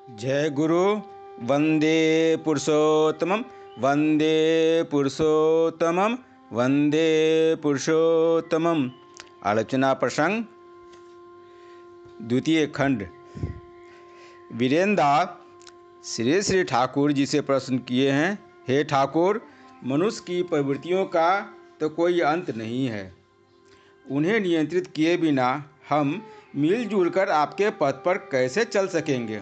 जय गुरु। वंदे पुरुषोत्तमम वंदे पुरुषोत्तमम वंदे पुरुषोत्तमम। आलोचना प्रसंग द्वितीय खंड। वीरेंद्र श्री श्री ठाकुर जी से प्रश्न किए हैं, हे ठाकुर, मनुष्य की प्रवृत्तियों का तो कोई अंत नहीं है। उन्हें नियंत्रित किए बिना हम मिलजुल कर आपके पथ पर कैसे चल सकेंगे।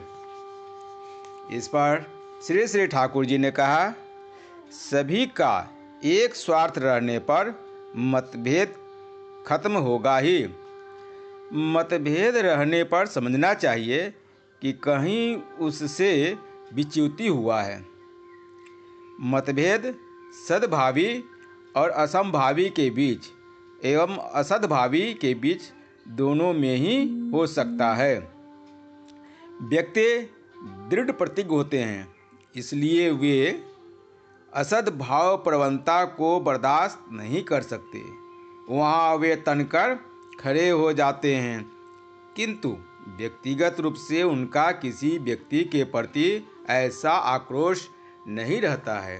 इस पर श्री श्री ठाकुर जी ने कहा, सभी का एक स्वार्थ रहने पर मतभेद खत्म होगा ही। मतभेद रहने पर समझना चाहिए कि कहीं उससे विच्युति हुआ है। मतभेद सद्भावी और असंभावी के बीच एवं असद्भावी के बीच दोनों में ही हो सकता है। व्यक्ति दृढ़ प्रतिज्ञ होते हैं, इसलिए वे असद्भाव प्रवणता को बर्दाश्त नहीं कर सकते। वहाँ वे तनकर खड़े हो जाते हैं, किंतु व्यक्तिगत रूप से उनका किसी व्यक्ति के प्रति ऐसा आक्रोश नहीं रहता है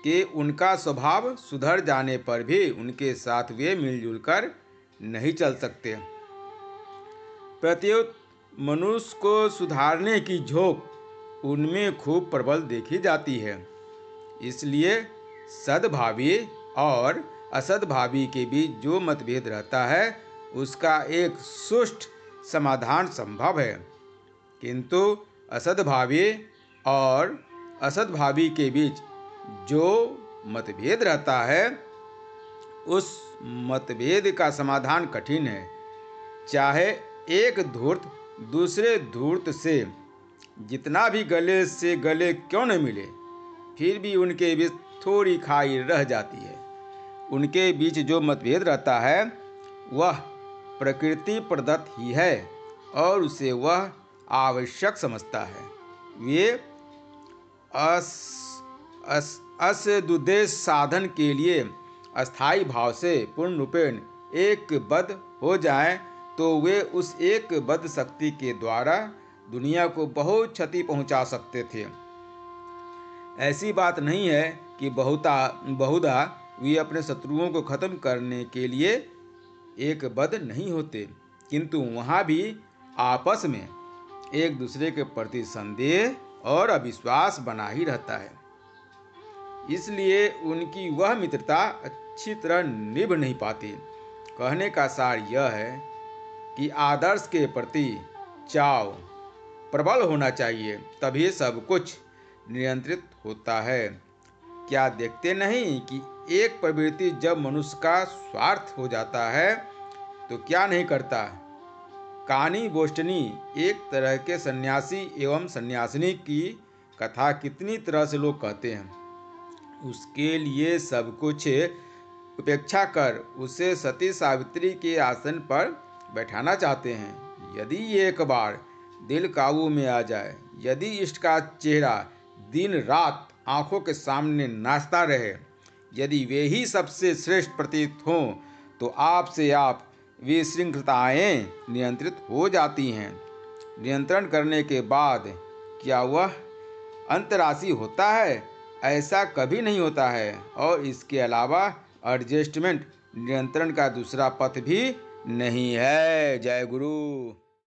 कि उनका स्वभाव सुधर जाने पर भी उनके साथ वे मिलजुल कर नहीं चल सकते। प्रत्युत मनुष्य को सुधारने की झोंक उनमें खूब प्रबल देखी जाती है। इसलिए सद्भावी और असद्भावी के बीच जो मतभेद रहता है उसका एक सुष्ठु समाधान संभव है, किंतु असद्भावी और असद्भावी के बीच जो मतभेद रहता है उस मतभेद का समाधान कठिन है। चाहे एक धूर्त दूसरे धूर्त से जितना भी गले से गले क्यों न मिले, फिर भी उनके बीच थोड़ी खाई रह जाती है। उनके बीच जो मतभेद रहता है वह प्रकृति प्रदत्त ही है और उसे वह आवश्यक समझता है। वे असदुद्देश्य साधन के लिए अस्थायी भाव से पूर्ण रूपेण एकबद्ध हो जाएं तो वे उस एकबद्ध शक्ति के द्वारा दुनिया को बहुत क्षति पहुंचा सकते थे। ऐसी बात नहीं है कि बहुधा वे अपने शत्रुओं को खत्म करने के लिए एकबद्ध नहीं होते, किंतु वहाँ भी आपस में एक दूसरे के प्रति संदेह और अविश्वास बना ही रहता है। इसलिए उनकी वह मित्रता अच्छी तरह निभ नहीं पाती। कहने का सार यह है कि आदर्श के प्रति चाव प्रबल होना चाहिए, तभी सब कुछ नियंत्रित होता है। क्या देखते नहीं कि एक प्रवृत्ति जब मनुष्य का स्वार्थ हो जाता है तो क्या नहीं करता। कानी बोस्टनी एक तरह के सन्यासी एवं सन्यासिनी की कथा कितनी तरह से लोग कहते हैं। उसके लिए सब कुछ उपेक्षा कर उसे सती सावित्री के आसन पर बैठाना चाहते हैं। यदि एक बार दिल काबू में आ जाए, यदि इष्ट का चेहरा दिन रात आंखों के सामने नाचता रहे, यदि वे ही सबसे श्रेष्ठ प्रतीत हों, तो आपसे आप विशृंखलताएं नियंत्रित हो जाती हैं। नियंत्रण करने के बाद क्या वह अंतराशी होता है? ऐसा कभी नहीं होता है। और इसके अलावा एडजस्टमेंट नियंत्रण का दूसरा पथ भी नहीं है। जय गुरु।